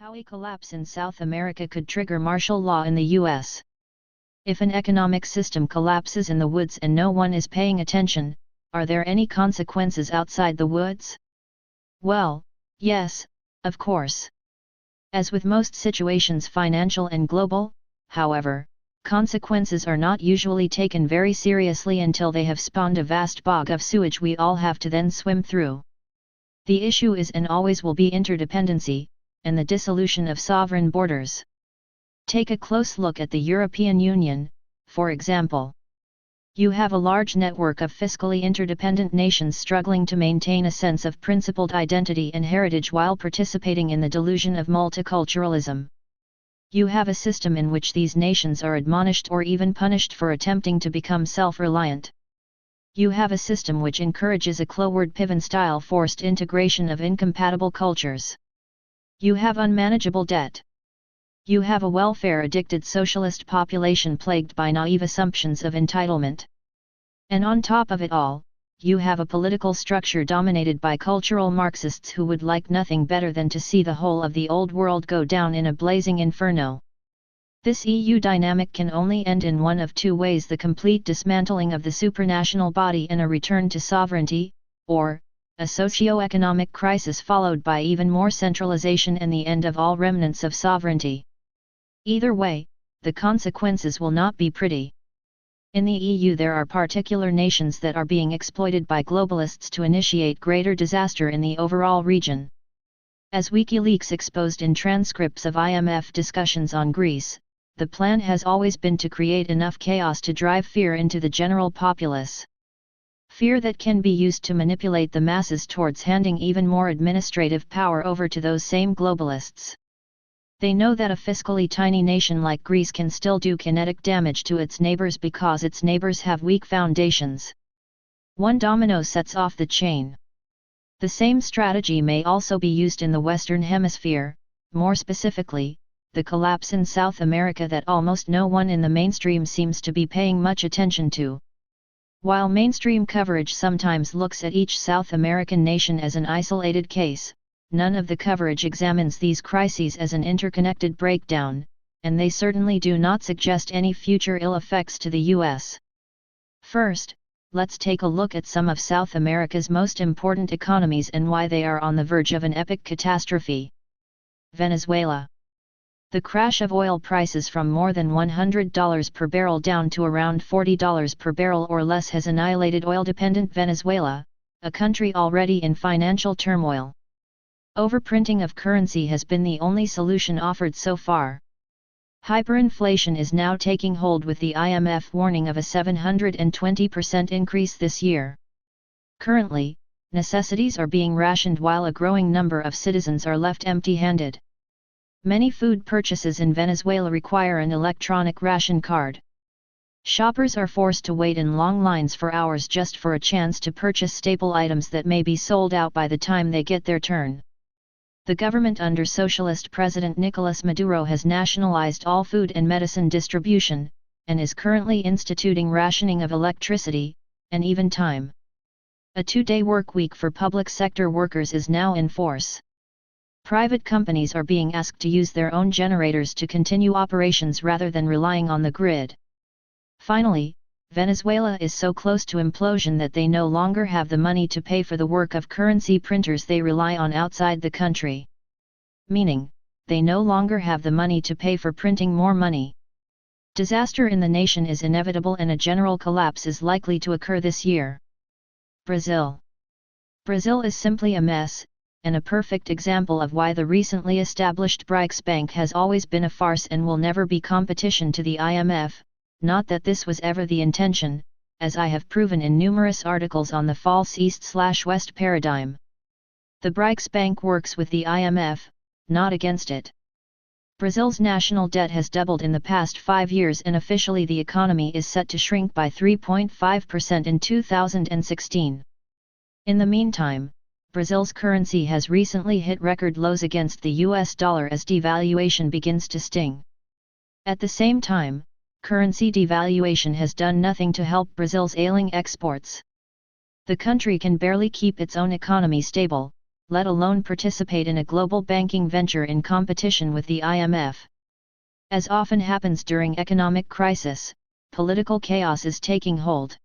How a collapse in South America could trigger martial law in the U.S. If an economic system collapses in the woods and no one is paying attention, are there any consequences outside the woods? Well, yes, of course. As with most situations financial and global, however, consequences are not usually taken very seriously until they have spawned a vast bog of sewage we all have to then swim through. The issue is and always will be interdependency, and the dissolution of sovereign borders. Take a close look at the European Union, for example. You have a large network of fiscally interdependent nations struggling to maintain a sense of principled identity and heritage while participating in the delusion of multiculturalism. You have a system in which these nations are admonished or even punished for attempting to become self-reliant. You have a system which encourages a Cloward-Piven-style forced integration of incompatible cultures. You have unmanageable debt. You have a welfare-addicted socialist population plagued by naive assumptions of entitlement. And on top of it all, you have a political structure dominated by cultural Marxists who would like nothing better than to see the whole of the old world go down in a blazing inferno. This EU dynamic can only end in one of two ways: the complete dismantling of the supranational body and a return to sovereignty, or a socio-economic crisis followed by even more centralization and the end of all remnants of sovereignty. Either way, the consequences will not be pretty. In the EU there are particular nations that are being exploited by globalists to initiate greater disaster in the overall region. As WikiLeaks exposed in transcripts of IMF discussions on Greece, the plan has always been to create enough chaos to drive fear into the general populace. Fear that can be used to manipulate the masses towards handing even more administrative power over to those same globalists. They know that a fiscally tiny nation like Greece can still do kinetic damage to its neighbors because its neighbors have weak foundations. One domino sets off the chain. The same strategy may also be used in the Western Hemisphere, more specifically, the collapse in South America that almost no one in the mainstream seems to be paying much attention to. While mainstream coverage sometimes looks at each South American nation as an isolated case, none of the coverage examines these crises as an interconnected breakdown, and they certainly do not suggest any future ill effects to the U.S. First, let's take a look at some of South America's most important economies and why they are on the verge of an epic catastrophe. Venezuela. The crash of oil prices from more than $100 per barrel down to around $40 per barrel or less has annihilated oil-dependent Venezuela, a country already in financial turmoil. Overprinting of currency has been the only solution offered so far. Hyperinflation is now taking hold with the IMF warning of a 720% increase this year. Currently, necessities are being rationed while a growing number of citizens are left empty-handed. Many food purchases in Venezuela require an electronic ration card. Shoppers are forced to wait in long lines for hours just for a chance to purchase staple items that may be sold out by the time they get their turn. The government under Socialist President Nicolas Maduro has nationalized all food and medicine distribution, and is currently instituting rationing of electricity, and even time. A 2-day work week for public sector workers is now in force. Private companies are being asked to use their own generators to continue operations rather than relying on the grid. Finally, Venezuela is so close to implosion that they no longer have the money to pay for the work of currency printers they rely on outside the country. Meaning, they no longer have the money to pay for printing more money. Disaster in the nation is inevitable and a general collapse is likely to occur this year. Brazil. Brazil is simply a mess, and a perfect example of why the recently established BRICS Bank has always been a farce and will never be competition to the IMF, not that this was ever the intention, as I have proven in numerous articles on the false East/West paradigm. The BRICS Bank works with the IMF, not against it. Brazil's national debt has doubled in the past 5 years and officially the economy is set to shrink by 3.5% in 2016. In the meantime, Brazil's currency has recently hit record lows against the US dollar as devaluation begins to sting. At the same time, currency devaluation has done nothing to help Brazil's ailing exports. The country can barely keep its own economy stable, let alone participate in a global banking venture in competition with the IMF. As often happens during economic crisis, political chaos is taking hold.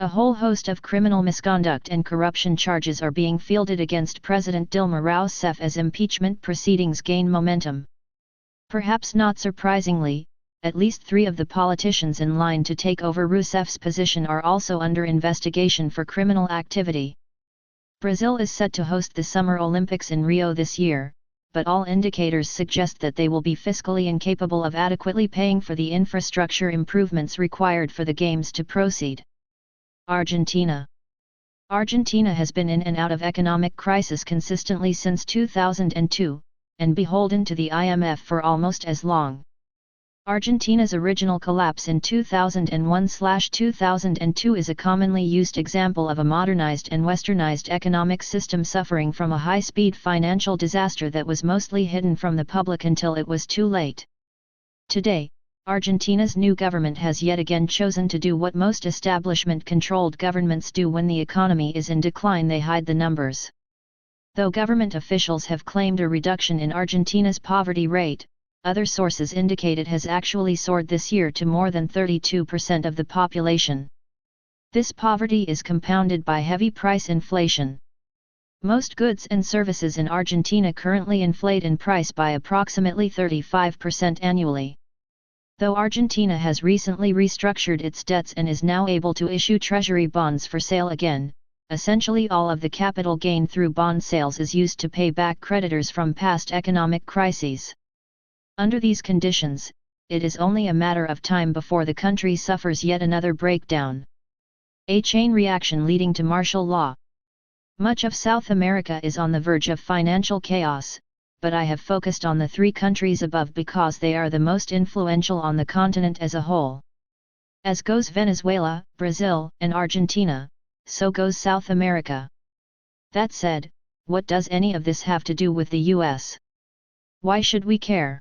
A whole host of criminal misconduct and corruption charges are being fielded against President Dilma Rousseff as impeachment proceedings gain momentum. Perhaps not surprisingly, at least 3 of the politicians in line to take over Rousseff's position are also under investigation for criminal activity. Brazil is set to host the Summer Olympics in Rio this year, but all indicators suggest that they will be fiscally incapable of adequately paying for the infrastructure improvements required for the Games to proceed. Argentina. Argentina has been in and out of economic crisis consistently since 2002, and beholden to the IMF for almost as long. Argentina's original collapse in 2001/2002 is a commonly used example of a modernized and westernized economic system suffering from a high-speed financial disaster that was mostly hidden from the public until it was too late. Today, Argentina's new government has yet again chosen to do what most establishment-controlled governments do when the economy is in decline: they hide the numbers. Though government officials have claimed a reduction in Argentina's poverty rate, other sources indicate it has actually soared this year to more than 32% of the population. This poverty is compounded by heavy price inflation. Most goods and services in Argentina currently inflate in price by approximately 35% annually. Though Argentina has recently restructured its debts and is now able to issue treasury bonds for sale again, essentially all of the capital gained through bond sales is used to pay back creditors from past economic crises. Under these conditions, it is only a matter of time before the country suffers yet another breakdown. A chain reaction leading to martial law. Much of South America is on the verge of financial chaos, but I have focused on the 3 countries above because they are the most influential on the continent as a whole. As goes Venezuela, Brazil, and Argentina, so goes South America. That said, what does any of this have to do with the US? Why should we care?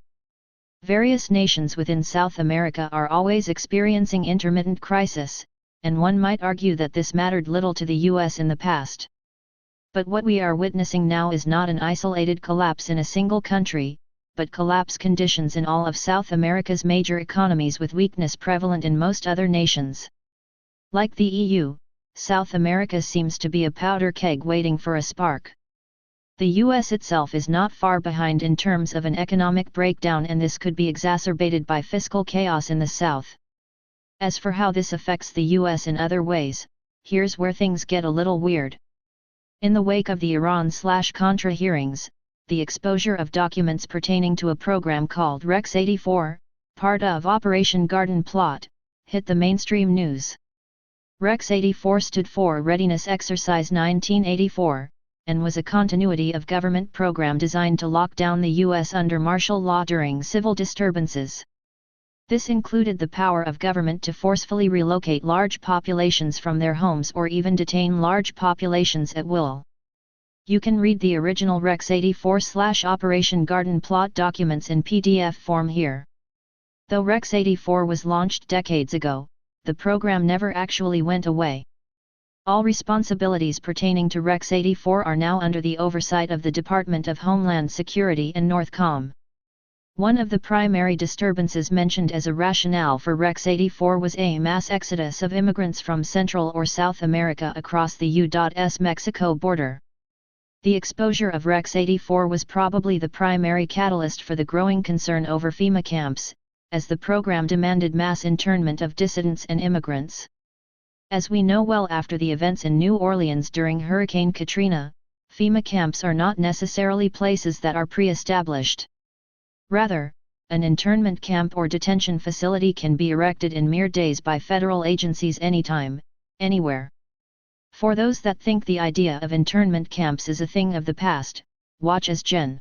Various nations within South America are always experiencing intermittent crisis, and one might argue that this mattered little to the US in the past. But what we are witnessing now is not an isolated collapse in a single country, but collapse conditions in all of South America's major economies, with weakness prevalent in most other nations. Like the EU, South America seems to be a powder keg waiting for a spark. The US itself is not far behind in terms of an economic breakdown, and this could be exacerbated by fiscal chaos in the South. As for how this affects the US in other ways, here's where things get a little weird. In the wake of the Iran/Contra hearings, the exposure of documents pertaining to a program called Rex 84, part of Operation Garden Plot, hit the mainstream news. Rex 84 stood for Readiness Exercise 1984, and was a continuity of government program designed to lock down the U.S. under martial law during civil disturbances. This included the power of government to forcefully relocate large populations from their homes or even detain large populations at will. You can read the original Rex 84/Operation Garden Plot documents in PDF form here. Though Rex 84 was launched decades ago, the program never actually went away. All responsibilities pertaining to Rex 84 are now under the oversight of the Department of Homeland Security and Northcom. One of the primary disturbances mentioned as a rationale for Rex 84 was a mass exodus of immigrants from Central or South America across the U.S. Mexico border. The exposure of Rex 84 was probably the primary catalyst for the growing concern over FEMA camps, as the program demanded mass internment of dissidents and immigrants. As we know well after the events in New Orleans during Hurricane Katrina, FEMA camps are not necessarily places that are pre-established. Rather, an internment camp or detention facility can be erected in mere days by federal agencies anytime, anywhere. For those that think the idea of internment camps is a thing of the past, watch as Gen.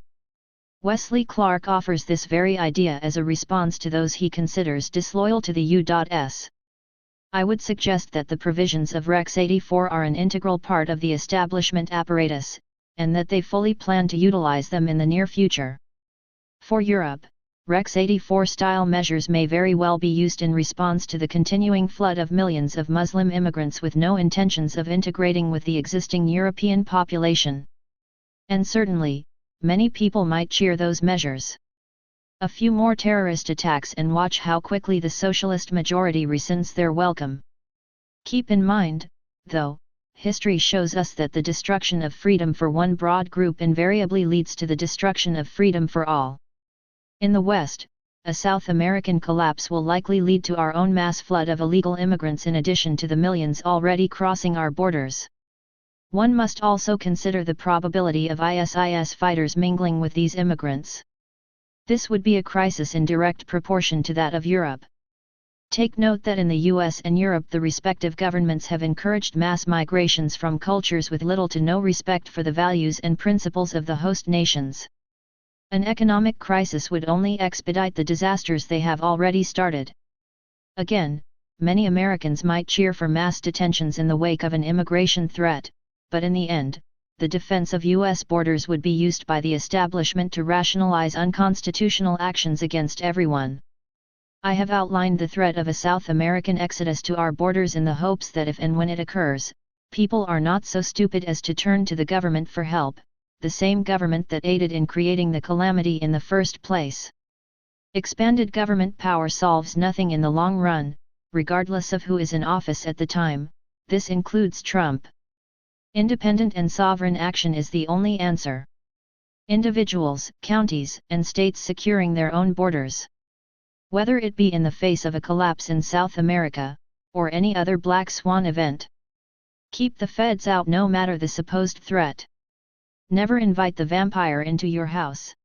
Wesley Clark offers this very idea as a response to those he considers disloyal to the U.S. I would suggest that the provisions of Rex 84 are an integral part of the establishment apparatus, and that they fully plan to utilize them in the near future. For Europe, Rex 84-style measures may very well be used in response to the continuing flood of millions of Muslim immigrants with no intentions of integrating with the existing European population. And certainly, many people might cheer those measures. A few more terrorist attacks and watch how quickly the socialist majority rescinds their welcome. Keep in mind, though, history shows us that the destruction of freedom for one broad group invariably leads to the destruction of freedom for all. In the West, a South American collapse will likely lead to our own mass flood of illegal immigrants in addition to the millions already crossing our borders. One must also consider the probability of ISIS fighters mingling with these immigrants. This would be a crisis in direct proportion to that of Europe. Take note that in the US and Europe the respective governments have encouraged mass migrations from cultures with little to no respect for the values and principles of the host nations. An economic crisis would only expedite the disasters they have already started. Again, many Americans might cheer for mass detentions in the wake of an immigration threat, but in the end, the defense of US borders would be used by the establishment to rationalize unconstitutional actions against everyone. I have outlined the threat of a South American exodus to our borders in the hopes that if and when it occurs, people are not so stupid as to turn to the government for help, the same government that aided in creating the calamity in the first place. Expanded government power solves nothing in the long run, regardless of who is in office at the time. This includes Trump. Independent and sovereign action is the only answer. Individuals, counties, and states securing their own borders. Whether it be in the face of a collapse in South America, or any other black swan event. Keep the feds out no matter the supposed threat. Never invite the vampire into your house.